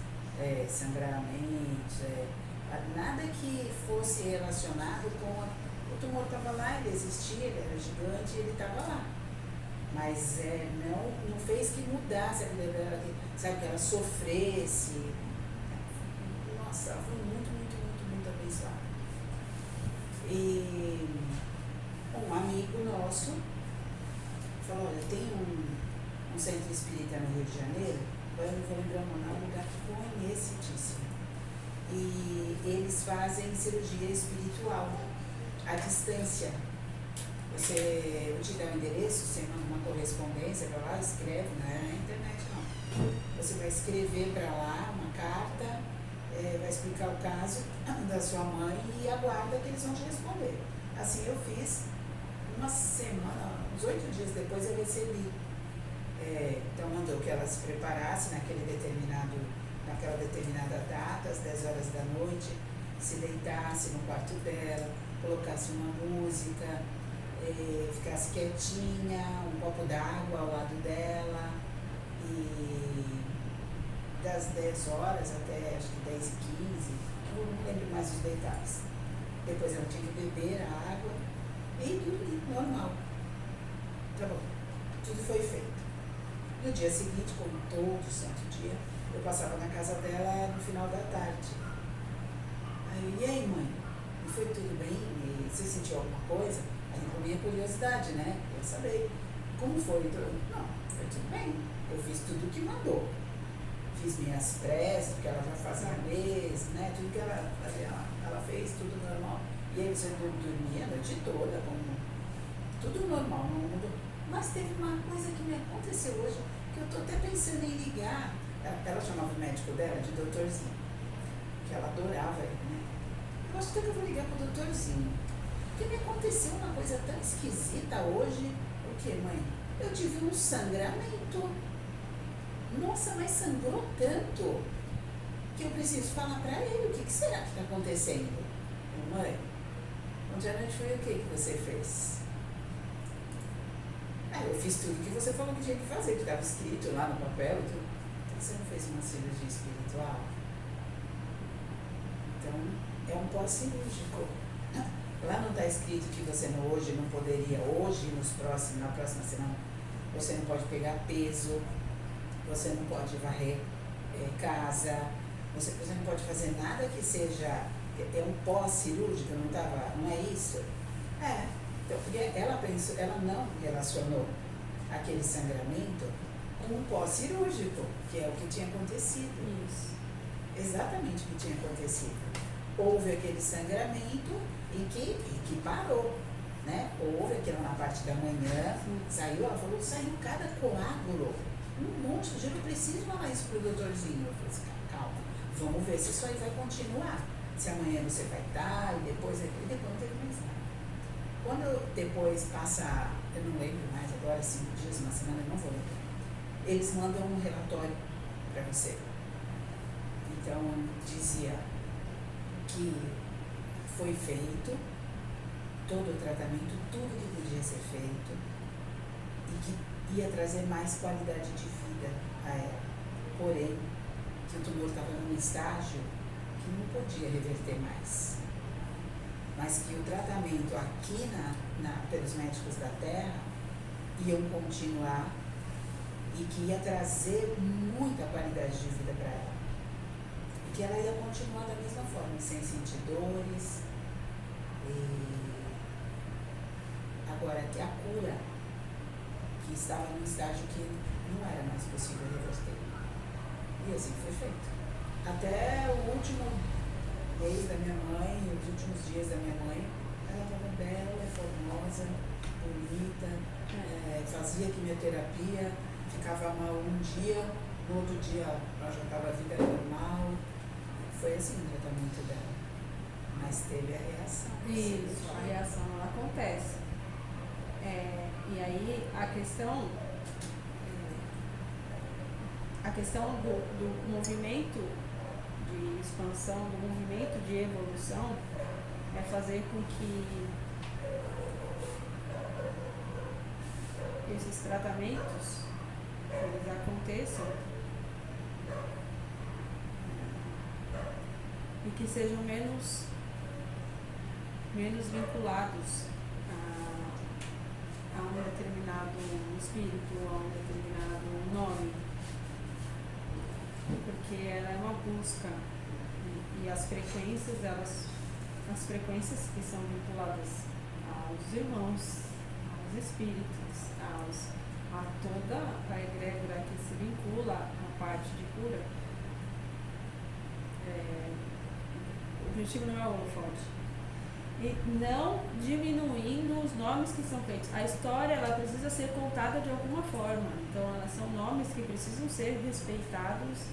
sangramentos, nada que fosse relacionado com o tumor. Estava lá, ele existia, ele era gigante, ele estava lá. Mas não fez que mudasse a vida dela, sabe, que ela sofresse. Nossa, ela foi muito, muito, muito, muito abençoada. E um amigo nosso falou, olha, tem um centro espírita no Rio de Janeiro, agora eu não vou lembrar o nome, é um lugar conhecidíssimo. E eles fazem cirurgia espiritual à distância. Eu te dá o endereço, você manda uma correspondência para lá, escreve, não é na internet não. Você vai escrever para lá uma carta, vai explicar o caso da sua mãe e aguarda que eles vão te responder. Assim eu fiz, uma semana, uns 8 dias depois eu recebi. Então mandou que ela se preparasse naquela determinada data, às 10 horas da noite, se deitasse no quarto dela, colocasse uma música, ficasse quietinha, um copo d'água ao lado dela, e das 10 horas até acho que 10 e 15, eu não lembro mais os detalhes. Depois ela tinha que beber a água e dormir normal. Tá bom, tudo foi feito. No dia seguinte, como todo santo dia, eu passava na casa dela no final da tarde. Aí, e aí, mãe? Foi tudo bem? E você sentiu alguma coisa? Aí com minha curiosidade, né? Eu saber como foi. Não, foi tudo bem. Eu fiz tudo o que mandou. Fiz minhas preces, porque ela já fazia mês, né? Tudo que ela fazia, ela fez tudo normal. E aí você dormia a noite toda, como tudo normal, não mudou. Mas teve uma coisa que me aconteceu hoje, que eu tô até pensando em ligar. Ela chamava o médico dela de doutorzinho, que ela adorava ele, né? Eu acho até que eu vou ligar pro doutorzinho. Porque me aconteceu uma coisa tão esquisita hoje. O que, mãe? Eu tive um sangramento. Nossa, mas sangrou tanto que eu preciso falar pra ele o que será que está acontecendo. Mãe, ontem à noite foi o que você fez? Eu fiz tudo que você falou que tinha que fazer, que estava escrito lá no papel. Tudo. Então, você não fez uma cirurgia espiritual? Então, é um pós-cirúrgico. Lá não está escrito que você hoje não poderia, hoje, na próxima semana, você não pode pegar peso, você não pode varrer casa, você não pode fazer nada que seja, um pós-cirúrgico, não é isso? Então, porque ela pensou, ela não relacionou aquele sangramento com um pós-cirúrgico, que é o que tinha acontecido. Isso. Exatamente o que tinha acontecido. Houve aquele sangramento e que parou, né? Houve aquilo na parte da manhã, saiu, ela falou, saiu cada coágulo, um monte, eu não preciso falar isso pro doutorzinho. Eu falei assim, calma, vamos ver se isso aí vai continuar. Se amanhã você vai estar, e depois não teve mais nada. Quando depois passa, eu não lembro mais agora, 5 dias, uma semana, eu não vou lembrar. Eles mandam um relatório para você. Então, dizia que foi feito todo o tratamento, tudo que podia ser feito e que ia trazer mais qualidade de vida a ela. Porém, que o tumor estava num estágio que não podia reverter mais. Mas que o tratamento aqui pelos médicos da Terra iam continuar e que ia trazer muita qualidade de vida para ela. E que ela ia continuar da mesma forma, sem sentir dores. Agora, que a cura, que estava num estágio que não era mais possível reverter. E assim foi feito. Até o último mês da minha mãe, os últimos dias da minha mãe, ela estava bela, formosa, bonita, fazia quimioterapia, ficava mal um dia, no outro dia ela já estava vida normal. Foi assim o tratamento dela. Mas teve a reação. Isso, a reação ela acontece. E aí a questão do movimento de expansão, do movimento de evolução, é fazer com que esses tratamentos eles aconteçam e que sejam menos vinculados a um determinado espírito, a um determinado nome, porque ela é uma busca e as frequências que são vinculadas aos irmãos, aos espíritos, a toda a egrégora que se vincula à parte de cura. O objetivo não é o holofote. E não diminuindo os nomes que são feitos. A história ela precisa ser contada de alguma forma. Então, elas são nomes que precisam ser respeitados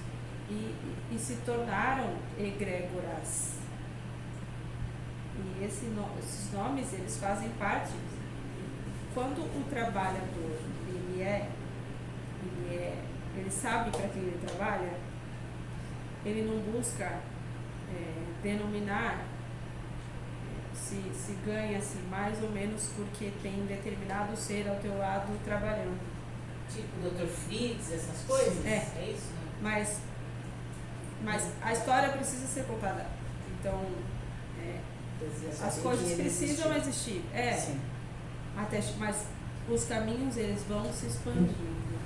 e se tornaram egrégoras. E esses nomes, eles fazem parte. Quando o trabalhador, ele sabe para quem ele trabalha, ele não busca denominar se ganha-se mais ou menos porque tem determinado ser ao teu lado trabalhando. Tipo Dr. Fritz, essas coisas? É isso? Né? Mas a história precisa ser contada. Então, as coisas precisam existir. Sim. Mas os caminhos eles vão se expandindo.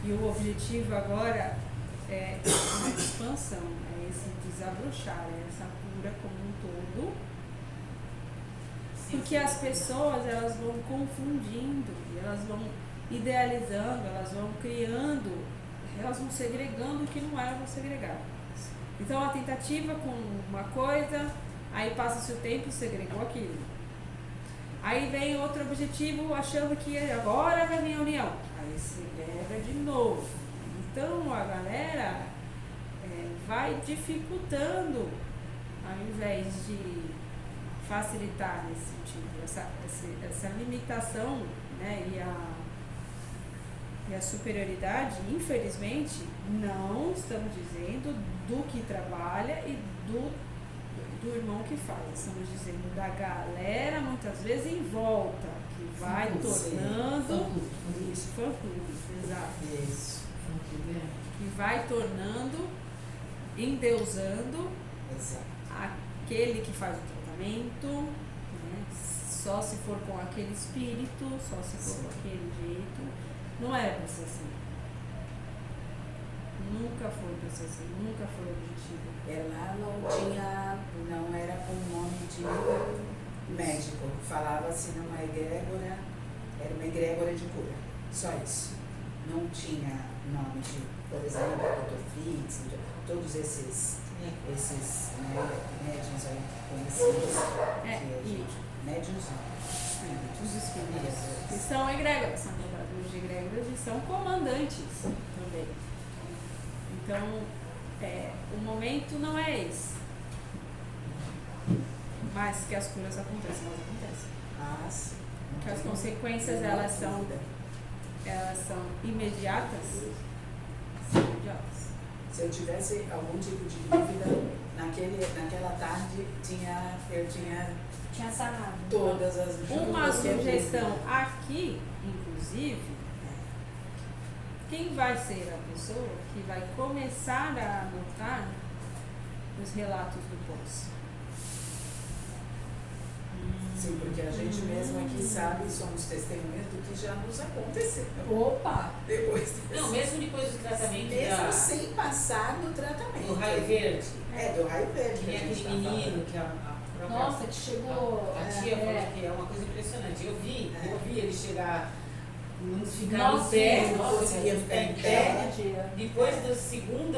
E o objetivo agora é a expansão, é esse desabrochar, é essa cura como um todo. Porque as pessoas, elas vão confundindo, elas vão idealizando, elas vão criando, elas vão segregando o que não era segregar. Então a tentativa com uma coisa, aí passa-se o tempo e segregou aquilo. Aí vem outro objetivo achando que agora vai vir a união. Aí segrega de novo. Então a galera vai dificultando ao invés de facilitar nesse sentido. Essa limitação, né, e a superioridade, infelizmente, não estamos dizendo do que trabalha e do irmão que faz. Estamos dizendo da galera, muitas vezes, em volta, que vai tornando... Isso, fã-clube, exato. Isso. Que vai tornando, endeusando Exato. aquele que faz o tratamento, né? Só se for com aquele espírito, só se for com aquele jeito. Não era para ser assim. Nunca foi para ser assim, nunca foi o objetivo. Ela não era com o nome de médico. Falava-se numa egrégora, era uma egrégora de cura. Só isso. Não tinha nome de, por exemplo, Dr. Fritz, todos esses médiuns aí conhecidos. Médiuns não. Os espíritos. Que são egrégoras, são trabalhadores de egrégoras e são comandantes também. Então, o momento não é esse. Mas que as curas acontecem, elas acontecem. Ah, sim. Que as consequências, elas são imediatas. São imediatas. Se eu tivesse algum tipo de dúvida, naquela tarde eu tinha sanado. todas as Uma sugestão aqui, inclusive, quem vai ser a pessoa que vai começar a anotar os relatos do pós? Sim, porque a gente mesmo aqui sabe, somos testemunhas do que já nos aconteceu. Opa! Depois Não, mesmo depois do tratamento mesmo sem passar no tratamento. do raio verde. Do raio verde. Que Que nem a gente aquele tá menino que a própria... Nossa, que chegou. A tia falou que é uma coisa impressionante. Eu vi ele chegar, não ficar Nossa, no pé, não conseguia ficar em pé. Depois do segundo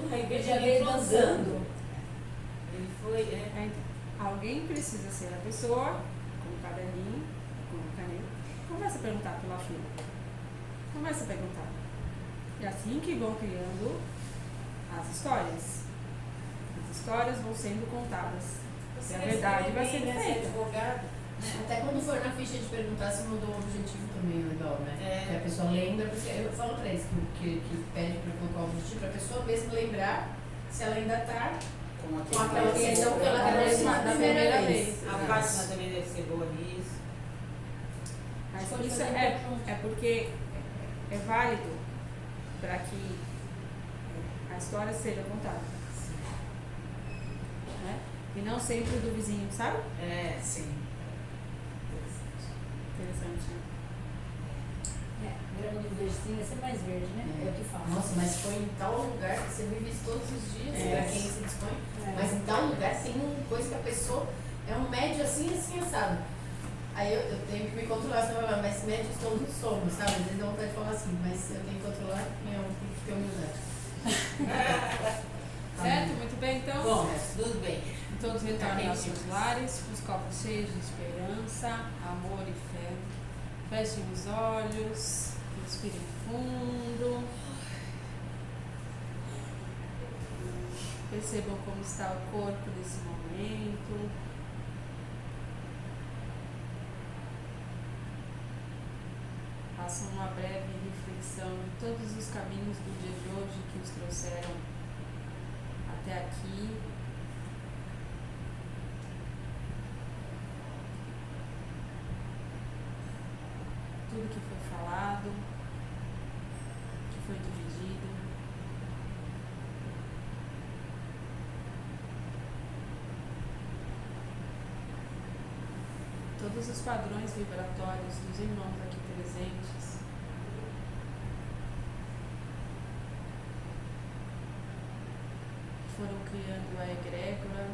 raio verde, Já ele veio entrou dançando. andando. Ele foi, Alguém precisa ser a pessoa, com o caderninho, com o caneta. Começa a perguntar pela filha. Começa a perguntar. É assim que vão criando as histórias. As histórias vão sendo contadas. E a verdade vai sendo feita. advogado. Até quando for na ficha de perguntar se mudou o objetivo também é legal, né? Que a pessoa lembra, porque eu falo pra eles que pede pra colocar o objetivo, pra pessoa mesmo lembrar se ela ainda tá com aquela questão que ela trouxe na primeira vez. A Fátima também deve ser boa nisso. Mas isso é porque é válido para que a história seja contada. Né? E não sempre do vizinho, sabe? Sim. Interessante, né? Grama do verde sim, vai ser mais verde, né? É o que fala. Nossa, mas foi em tal lugar que você vive isso todos os dias, pra quem se dispõe. Mas em tal lugar tem uma coisa que a pessoa é um médio assim assado. Aí eu tenho que me controlar, senão eu falo, mas médios todos somos, sabe? Às vezes dá vontade de falar assim, mas eu tenho que controlar, eu tenho que ter humildade. Certo? Muito bem, então. Bom, tudo bem. Todos retornem aos seus lares, com os copos cheios de esperança, amor e fé. Fechem os olhos, respirem fundo. Percebam como está o corpo nesse momento. Façam uma breve reflexão de todos os caminhos do dia de hoje que os trouxeram até aqui. Tudo que foi falado, que foi dividido. Todos os padrões vibratórios dos irmãos aqui presentes. Foram criando a egrégora.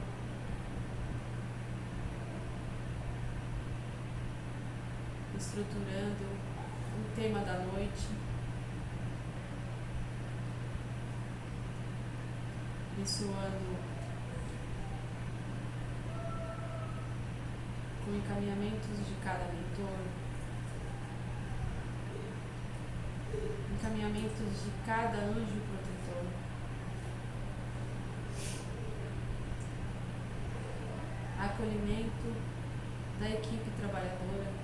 estruturando o tema da noite, abençoando com encaminhamentos de cada mentor, encaminhamentos de cada anjo protetor, acolhimento da equipe trabalhadora,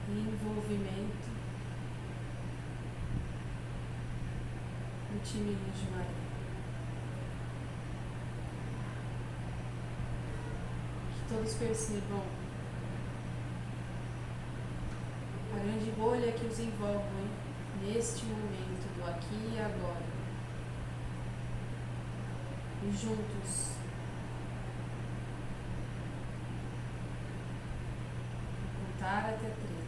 e envolvimento no time de Maria. Que todos percebam a grande bolha que os envolve neste momento do aqui e agora. E juntos contar até 3.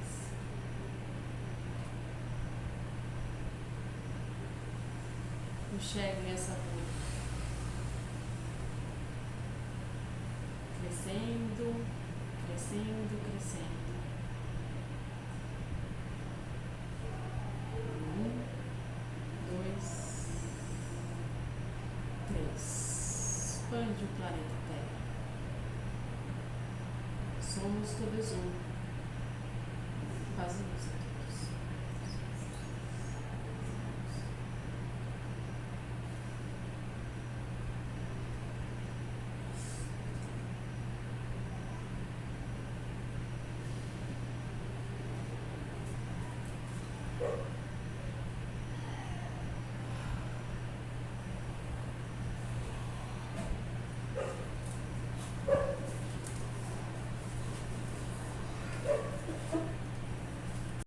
Enxerguem essa bolha crescendo, crescendo, crescendo. 1, 2, 3. Expande o planeta Terra. Somos todos um.